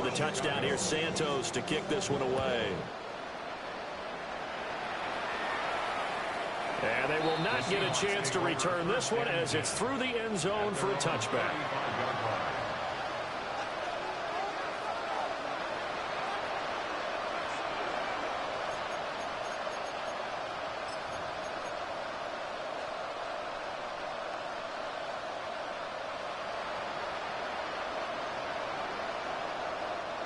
after the touchdown, here's Santos to kick this one away. And they will not get a chance to return this one as it's through the end zone for a touchback.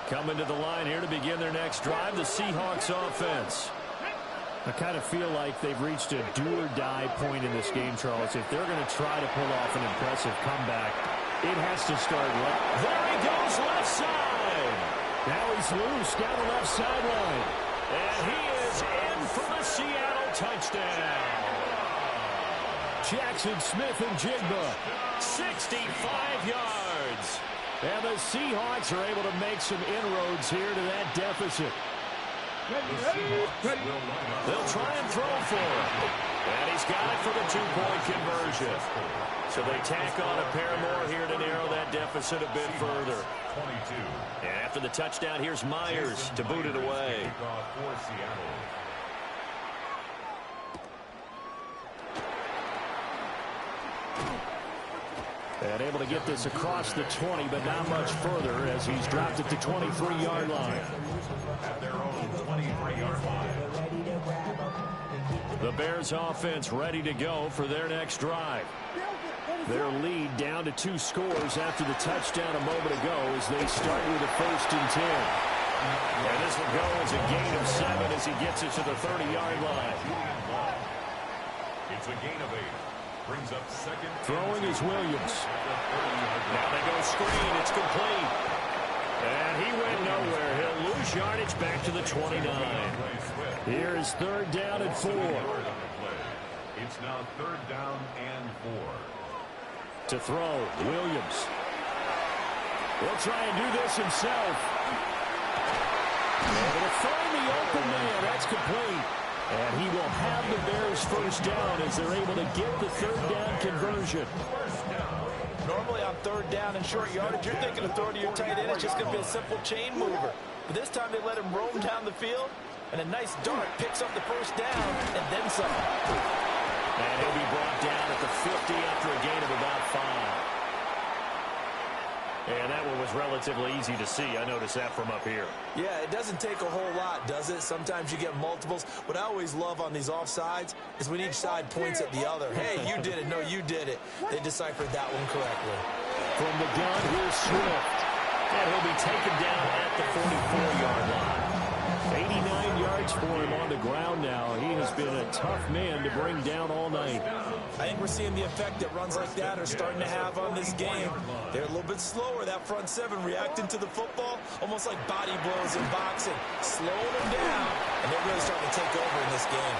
Coming to the line here to begin their next drive, the Seahawks offense. I kind of feel like they've reached a do-or-die point in this game, Charles. If they're going to try to pull off an impressive comeback, it has to start right. There he goes, left side. Now he's loose down the left sideline. And he is in for the Seattle touchdown. Jackson Smith and Jigba, 65 yards. And the Seahawks are able to make some inroads here to that deficit. They'll try and throw for it. And he's got it for the two-point conversion. So they tack on a pair more here to narrow that deficit a bit further. And after the touchdown, here's Myers to boot it away. And able to get this across the 20, but not much further as he's dropped it to 23-yard line. At their own 23-yard line. The Bears offense ready to go for their next drive. Their lead down to 2 scores after the touchdown a moment ago as they start with a 1st and 10. And this will go as a gain of 7 as he gets it to the 30-yard line. It's a gain of 8. Brings up second. Throwing is Williams. Now they go screen. It's complete. And he went nowhere. He'll lose yardage back to the 29. Here is 3rd down and 4. It's now 3rd down and 4. To throw, Williams. He'll try and do this himself. Able to find the open man. That's complete. And he will have the Bears 1st down as they're able to get the 3rd down conversion. Normally on 3rd down and short yardage, you're thinking of throwing to your tight end. It's just going to be a simple chain mover. But this time they let him roam down the field, and a nice dart picks up the 1st down and then some. And he'll be brought down at the 50 after a gain of about 5. And that one was relatively easy to see. I noticed that from up here. Yeah, it doesn't take a whole lot, does it? Sometimes you get multiples. What I always love on these offsides is when each side points at the other. Hey, you did it. No, you did it. They deciphered that one correctly. From the gun, here's Swift. And he'll be taken down at the 44-yard line. 89 yards for him on the ground now. He has been a tough man to bring down all night. I think we're seeing the effect that runs like that are starting to have on this game. They're a little bit slower, that front 7 reacting to the football, almost like body blows in boxing. Slowing them down, and they're really starting to take over in this game.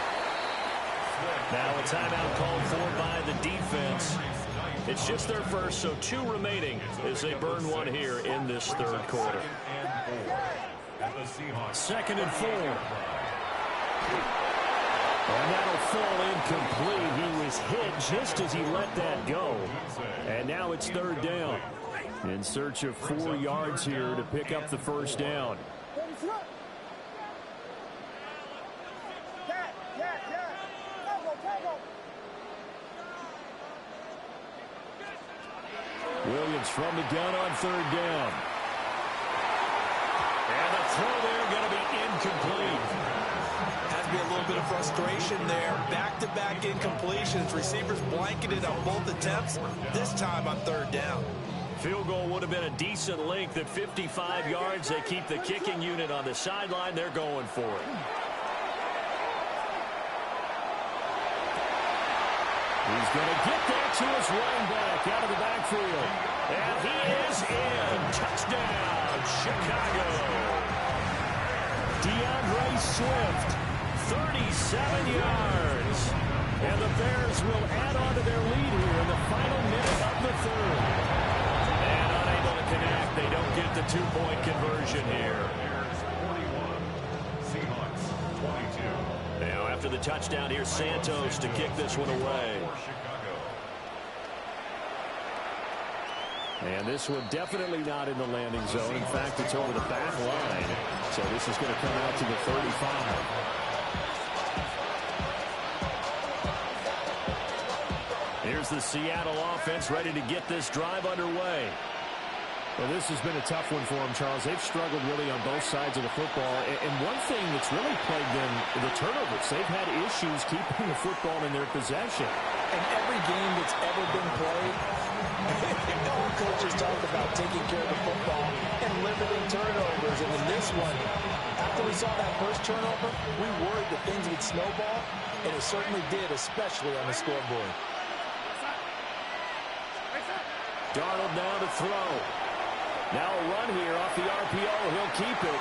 Now a timeout called for by the defense. It's just their first, so 2 remaining as they burn one here in this 3rd quarter. 2nd and 4. And that'll fall incomplete. He was hit just as he let that go. And now it's 3rd down. In search of 4 yards here to pick up the 1st down. Williams from the gun on 3rd down. And the throw there going to be incomplete. Has to be a little bit of frustration there. Back-to-back incompletions. Receivers blanketed on both attempts, this time on 3rd down. Field goal would have been a decent length at 55 yards. They keep the kicking unit on the sideline. They're going for it. He's going to get that to his running back out of the backfield. And he is in. Touchdown, Chicago. DeAndre Swift, 37 yards. And the Bears will add on to their lead here in the final minute of the 3rd. And unable to connect. They don't get the 2-point conversion here. Seahawks 22. Now after the touchdown, here's Santos to kick this one away. And this one definitely not in the landing zone. In fact, it's over the back line. So this is going to come out to the 35. Here's the Seattle offense ready to get this drive underway. Well, this has been a tough one for them, Charles. They've struggled really on both sides of the football. And one thing that's really plagued them, the turnovers. They've had issues keeping the football in their possession. In every game that's ever been played, all coaches talk about taking care of the football and limiting turnovers. And in this one, after we saw that first turnover, we worried that things would snowball, and it certainly did, especially on the scoreboard. Darnold now to throw. Now a run here off the RPO. He'll keep it.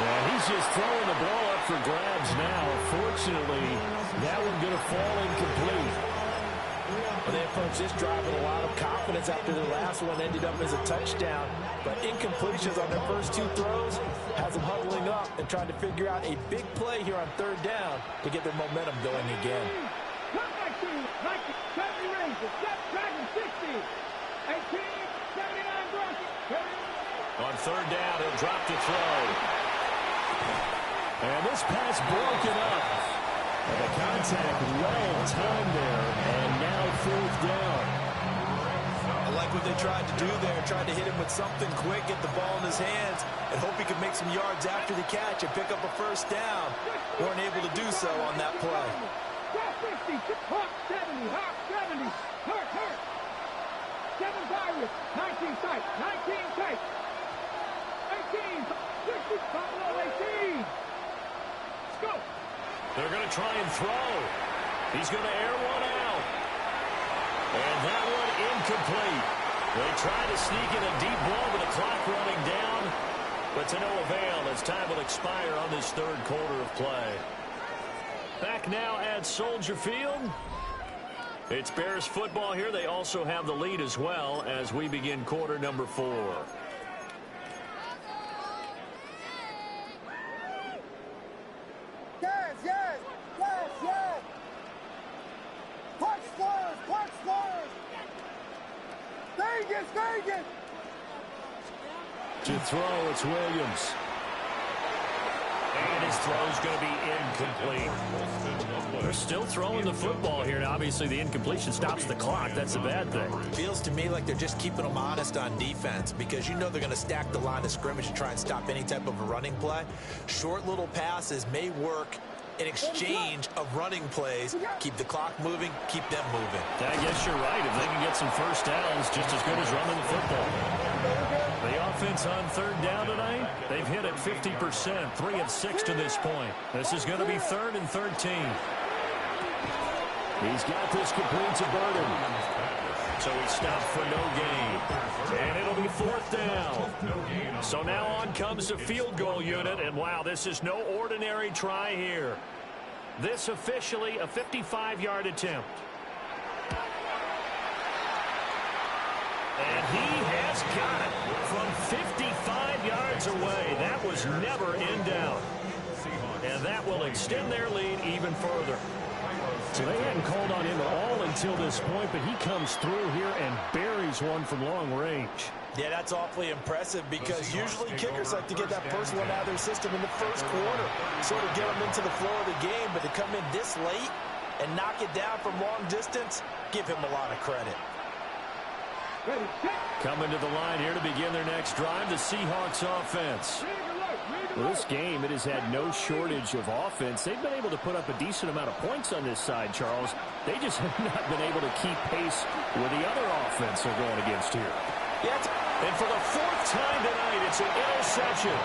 And he's just throwing the ball up for grabs now. Fortunately, that one going to fall incomplete. Well, they approached this drive with a lot of confidence after their last one ended up as a touchdown. But incompletions on their first two throws has them huddling up and trying to figure out a big play here on third down to get their momentum going again. On third down, he'll drop to throw. And this pass broken up. And the contact well timed there. And now fourth down. I like what they tried to do there. Tried to hit him with something quick, get the ball in his hands, and hope he could make some yards after the catch and pick up a first down. Weren't able to do so on that play. 50, Hawk 70, Hawk 70, Hurt. 7 Pirates, 19 tight, 19 tight. 18, 60, Buffalo 18. Let's go. They're going to try and throw. He's going to air one out. And that one incomplete. They try to sneak in a deep ball with the clock running down, but to no avail as time will expire on this third quarter of play. Back now at Soldier Field. It's Bears football here. They also have the lead as well as we begin quarter number 4. Yes. Punch scorers. Vegas. To throw, it's Williams. And his throw's going to be incomplete. They're still throwing the football here. And obviously, the incompletion stops the clock. That's a bad thing. Feels to me like they're just keeping them honest on defense because you know they're going to stack the line of scrimmage to try and stop any type of a running play. Short little passes may work in exchange of running plays. Keep the clock moving, keep them moving. I guess you're right. If they can get some first downs, just as good as running the football. The offense on third down tonight, they've hit it 50%, 3 of 6 to this point. This is going to be 3rd and 13. He's got this complete to Burden. So he stopped for no gain. And it'll be 4th down. So now on comes the field goal unit. And wow, this is no ordinary try here. This officially a 55-yard attempt. And he has got it from 55 yards away. That was never in doubt. And that will extend their lead even further. So they hadn't called on him at all until this point, but he comes through here and buries one from long range. Yeah, that's awfully impressive because usually kickers like to get that first one out of their system in the first quarter, sort of get them into the flow of the game, but to come in this late and knock it down from long distance, give him a lot of credit. Coming to the line here to begin their next drive, the Seahawks offense. Well, this game, it has had no shortage of offense. They've been able to put up a decent amount of points on this side, Charles. They just have not been able to keep pace with the other offense they're going against here. And for the 4th time tonight, it's an interception.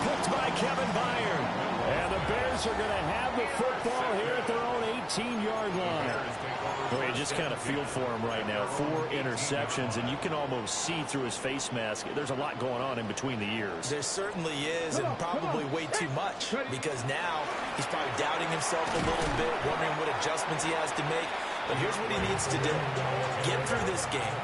Picked by Kevin Byard. And the Bears are going to have the football here at their own 18-yard line. Boy, you just kind of feel for him right now. 4 interceptions, and you can almost see through his face mask. There's a lot going on in between the ears. There certainly is, and probably way too much, because now he's probably doubting himself a little bit, wondering what adjustments he has to make. But here's what he needs to do. Get through this game.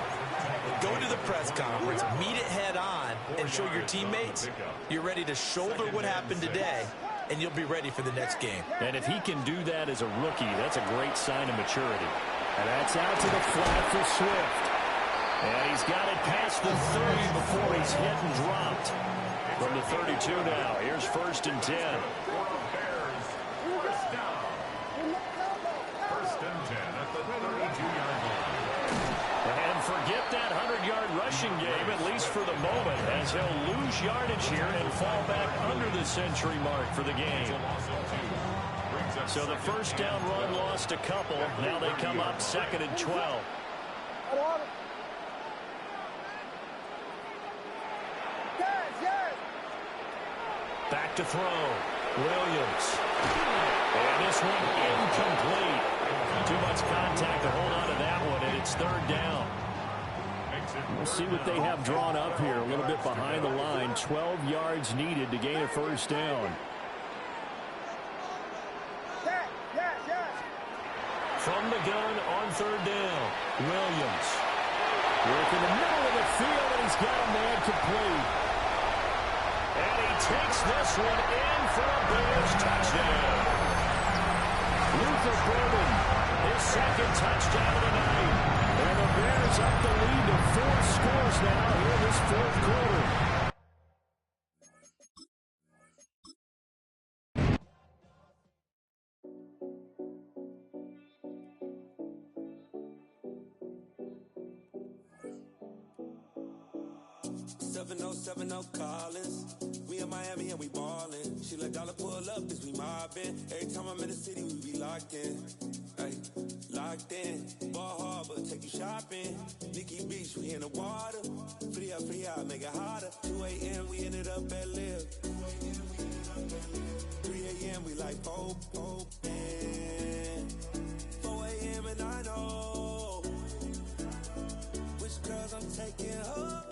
Go to the press conference, meet it head on, and show your teammates you're ready to shoulder what happened today, and you'll be ready for the next game. And if he can do that as a rookie, that's a great sign of maturity. And that's out to the flat for Swift. And he's got it past the 30 before he's hit and dropped. From the 32 now, here's 1st and 10. Bears, first down. First and 10 at the 32-yard line. And forget that 100-yard rushing game, at least for the moment, as he'll lose yardage here and fall back under the century mark for the game. So the first down run lost a couple. Now they come up 2nd and 12. Back to throw. Williams. And this one incomplete. Too much contact to hold on to that one, and it's 3rd down. We'll see what they have drawn up here. A little bit behind the line. 12 yards needed to gain a first down. From the gun on 3rd down. Williams. Work in the middle of the field, and he's got a man complete. And he takes this one in for a Bears touchdown. Luther Burden, his 2nd touchdown of the night. And the Bears up the lead to 4 scores now here in this 4th quarter. Collins. We in Miami and we ballin'. She let dollar pull up as we mobbin'. Every time I'm in the city, we be locked in. Ay, locked in. Ball Harbor, take you shopping. Nikki Beach, we in the water. Free up, make it hotter. 2 a.m. we ended up at Live. 3 a.m. we like Pope. 4 a.m. and I know which girls I'm taking home.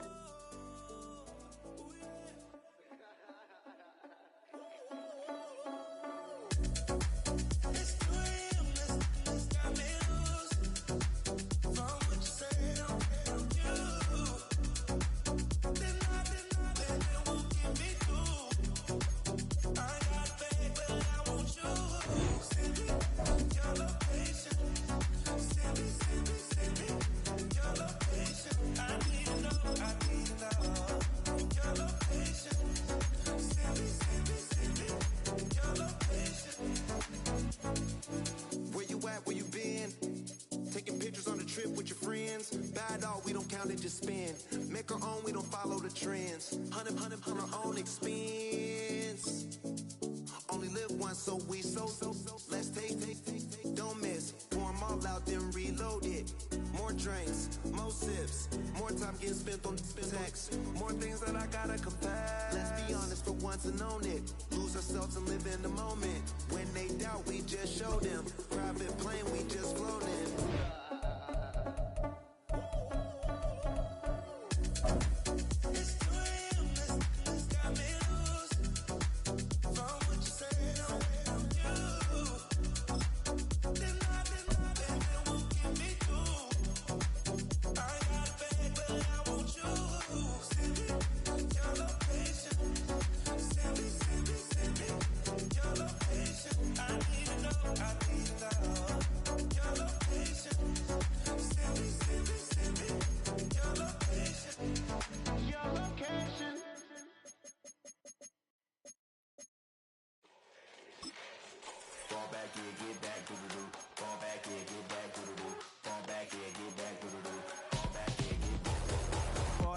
More things that I gotta confess. Let's be honest for once and own it. Lose ourselves and live in the moment. When they doubt, we just show them. Private plane, we just flown in.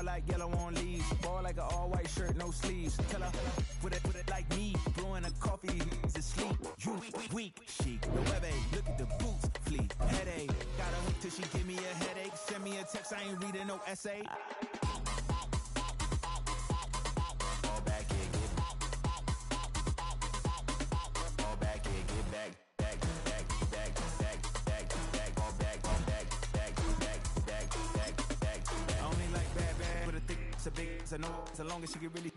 Like yellow on leaves, ball like an all-white shirt, no sleeves. Tell her, put it like me, blowing a coffee, he's asleep. You weak, chic. The web look at the boots, fleet. Headache, got a hook till she give me a headache. Send me a text, I ain't reading no essay. Fall back here, get back. It's a big, it's a no, so long as she get really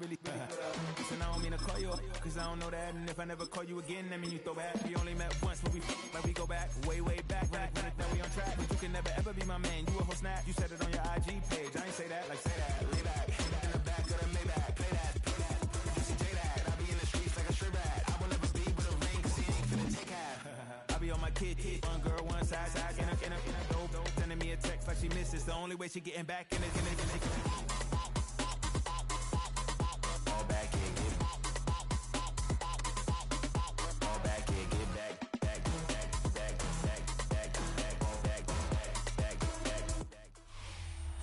Listen, I don't mean to call you up, cause I don't know that. And if I never call you again, that mean you throw back. We only met once, but we go back, way back. When we on track, but you can never ever be my man. You a whole snap, you said it on your IG page. I ain't say that, like say that, lay back. In the back of the Maybach, play that. You see J that, I be in the streets like a strip rat. I will never be with a ring, cause he ain't finna take half. I be on my kid, one girl, one side, in a dope, sending me a text like much she misses. The only way she getting back in it. All back in, get all back in, get back.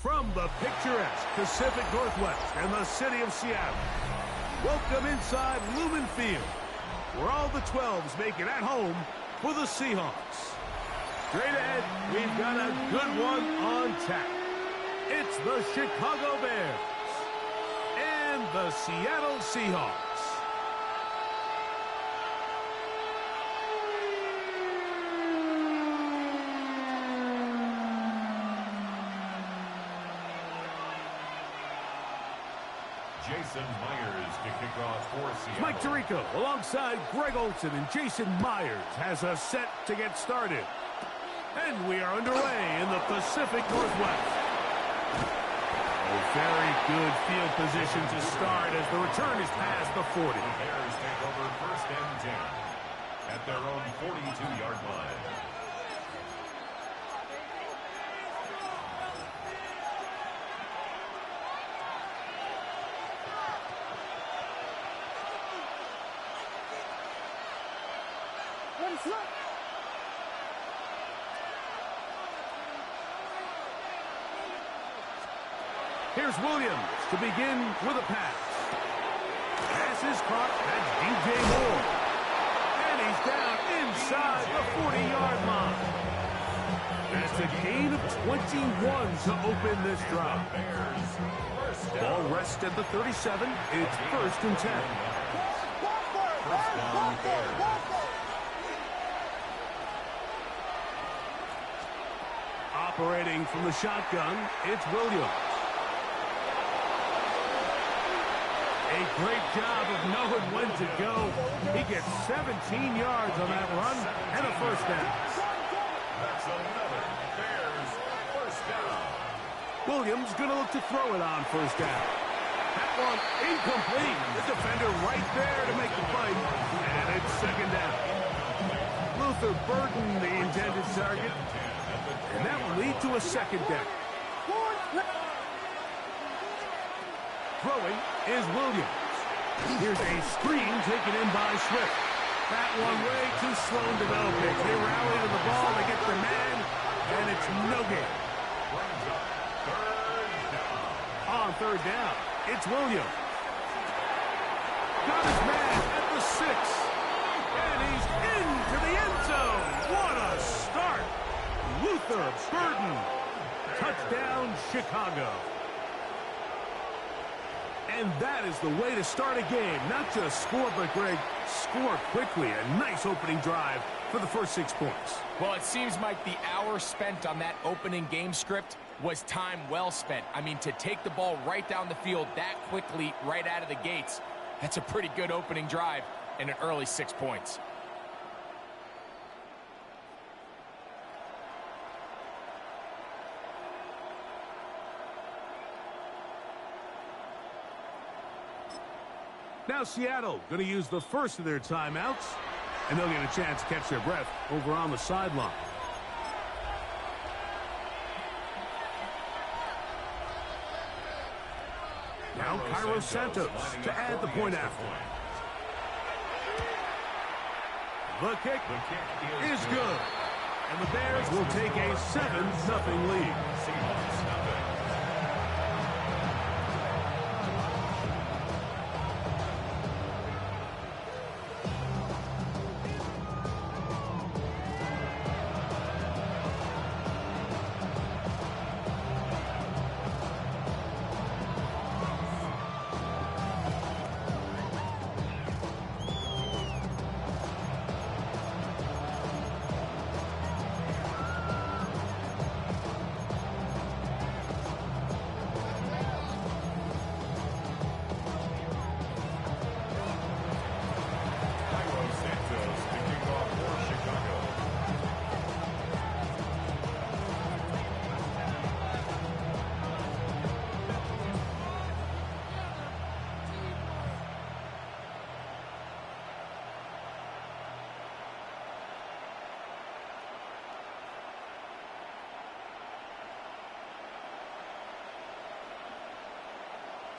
From the picturesque Pacific Northwest and the city of Seattle, welcome inside Lumen Field, where all the 12s make it at home for the Seahawks. Straight ahead, we've got a good one on tap. It's the Chicago Bears and the Seattle Seahawks. Jason Myers to kick off for Seattle. Mike Tirico alongside Greg Olson and Jason Myers has us set to get started. And we are underway in the Pacific Northwest. A very good field position to start as the return is past the 40. The Bears take over first and 10 at their own 42-yard line. Here's Williams to begin with a pass. Pass is caught. That's DJ Moore. And he's down inside the 40-yard line. That's a gain of 21 to open this drive. Ball rests at the 37. It's first and 10. Operating from the shotgun, it's Williams. A great job of knowing when to go. He gets 17 yards on that run and a first down. That's another Bears first down. Williams going to look to throw it on first down. That one incomplete. The defender right there to make the fight. And it's second down. Luther Burden, the intended target. And that will lead to a second down. Throwing is Williams. Here's a screen taken in by Swift. That one way too slow in developing. They rally to the ball, they get the man, and it's no gain. On third down, it's Williams. Got his man at the 6. And he's into the end zone. What a start. Luther Burden. Touchdown, Chicago. And that is the way to start a game. Not just score, but, Greg, score quickly. A nice opening drive for the first 6 points. Well, it seems like the hour spent on that opening game script was time well spent. I mean, to take the ball right down the field that quickly right out of the gates, that's a pretty good opening drive and an early 6 points. Now Seattle going to use the first of their timeouts, and they'll get a chance to catch their breath over on the sideline. Now Cairo Santos to add the point after. The kick is good, and the Bears will take a 7-0 lead.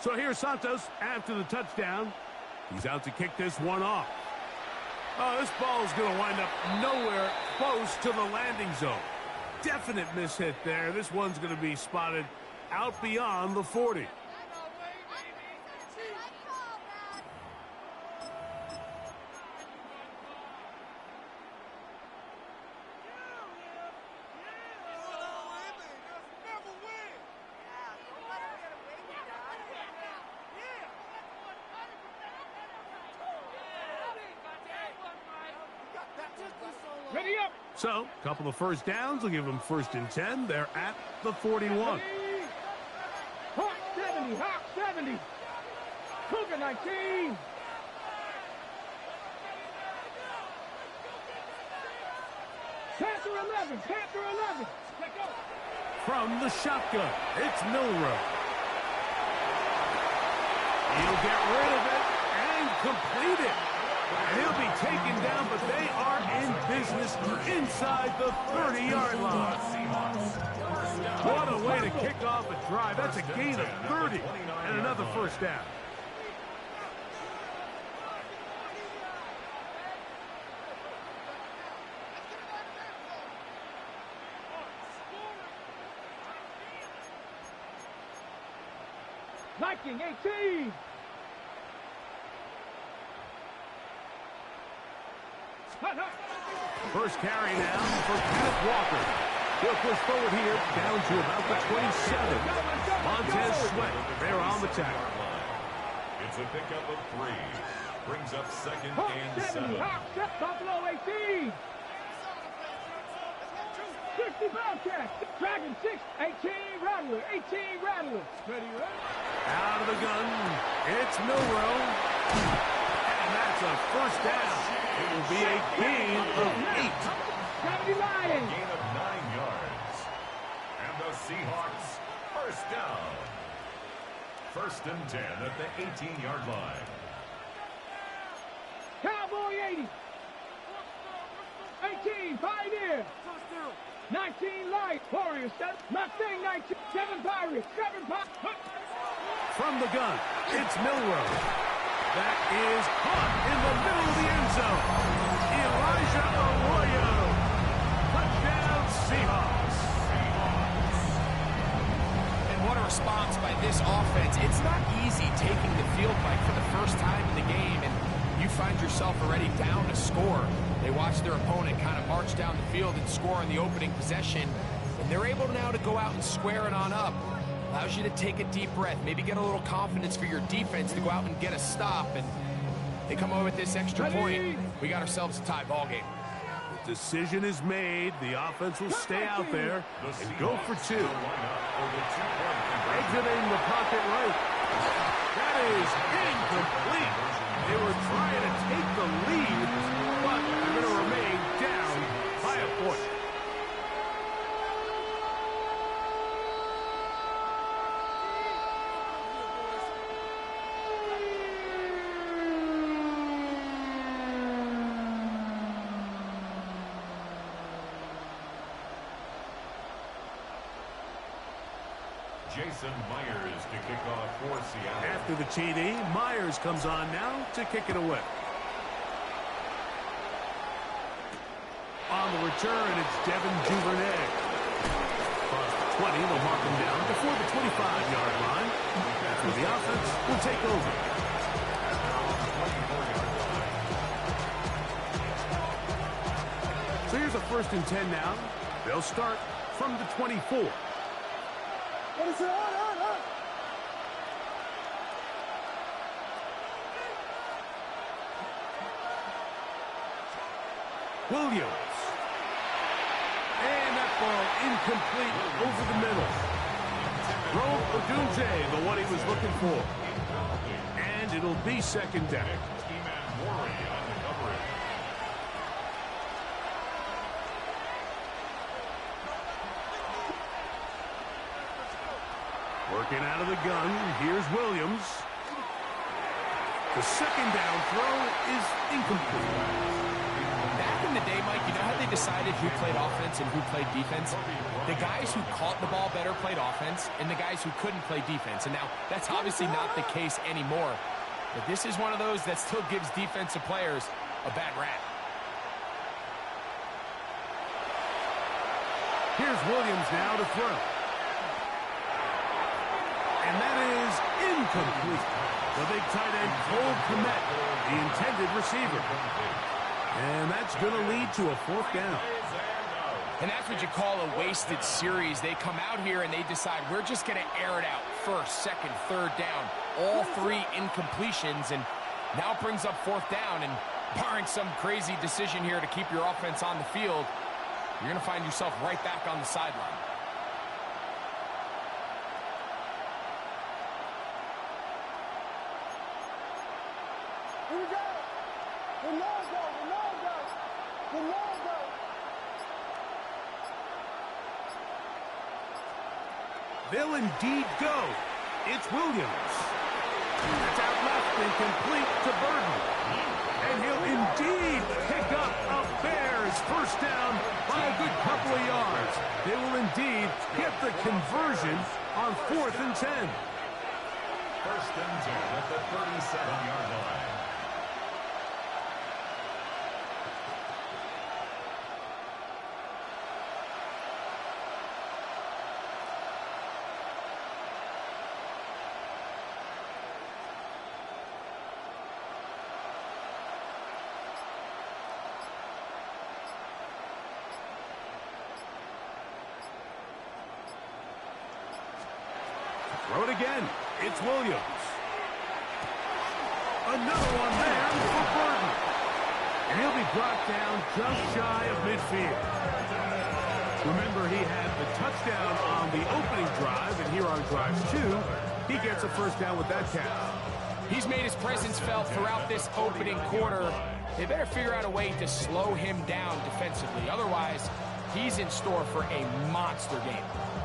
So here's Santos after the touchdown. He's out to kick this one off. Oh, this ball is going to wind up nowhere close to the landing zone. Definite mishit there. This one's going to be spotted out beyond the 40. Ready up. So, a couple of first downs will give them 1st and 10. They're at the 41. Hawk 70, Hawk 70. Cougar 19. Panther 11, Panther 11. Let go. From the shotgun, it's Milrow. He'll get rid of it and complete it. And he'll be taken down, but they are in business inside the 30-yard line. What a way to kick off a drive. That's a gain of 30 and another first down. Viking 18. First carry now for Kenneth Walker. He'll push forward here down to about the 27. Montez Sweat, they're on the tackle. It's a pickup of 3. Brings up 2nd Hawk and 70, 7. Hawk 7. Buffalo 18. 60 Bobcat. Dragon 6, 18 Rattler, 18 Rattler. Ready, ready? Out of the gun, it's Milrow. And that's a first down. It will be a gain of 8. 70 Lions. Gain of 9 yards. And the Seahawks, first down. 1st and 10 at the 18-yard line. Cowboy 80. 18 Pioneer. 19 Light. Warriors 7. Mustang 19. 7 Pirates. 7 Pirates. From the gun, it's Milrow. That is caught in the middle of the end zone. Elijah Arroyo. Touchdown, Seahawks. And what a response by this offense. It's not easy taking the field, Mike, for the first time in the game, and you find yourself already down to score. They watch their opponent kind of march down the field and score on the opening possession, and they're able now to go out and square it on up. Allows you to take a deep breath, maybe get a little confidence for your defense to go out and get a stop, and they come over with this extra point. We got ourselves a tie ball game. The decision is made. The offense will stay out there and go for 2. Exiting the pocket right. That is incomplete. They were trying to take the lead, but they're going to remain down by a point. Jason Myers to kick off for Seattle. After the TD, Myers comes on now to kick it away. On the return, it's Devin Duvernay. Across the 20, they'll mark him down before the 25-yard line. That's where the offense will take over. So here's a 1st and 10 now. They'll start from the 24. Williams. And that ball incomplete over the middle. Rome Odunze, the one he was looking for. And it'll be 2nd down. Working out of the gun, here's Williams. The 2nd down throw is incomplete. Back in in the day, Mike, you know how they decided who played offense and who played defense? The guys who caught the ball better played offense, and the guys who couldn't play defense. And now, that's obviously not the case anymore. But this is one of those that still gives defensive players a bad rap. Here's Williams now to throw. And that is incomplete. The big tight end, Cole Kmet, the intended receiver. And that's going to lead to a 4th down. And that's what you call a wasted series. They come out here and they decide, we're just going to air it out. 1st, 2nd, 3rd down. All 3 incompletions, and now brings up 4th down. And barring some crazy decision here to keep your offense on the field, you're going to find yourself right back on the sideline. Here we go. Ronaldo. They'll indeed go. It's Williams. It's out left and complete to Burton. And he'll indeed pick up a Bears 1st down by a good couple of yards. They will indeed get the conversion on 4th and 10. 1st and 10 at the 37-yard line. Throw it again. It's Williams. Another one there for Burton. And he'll be brought down just shy of midfield. Remember, he had the touchdown on the opening drive, and here on drives 2, he gets a 1st down with that catch. He's made his presence felt throughout this opening quarter. They better figure out a way to slow him down defensively. Otherwise, he's in store for a monster game.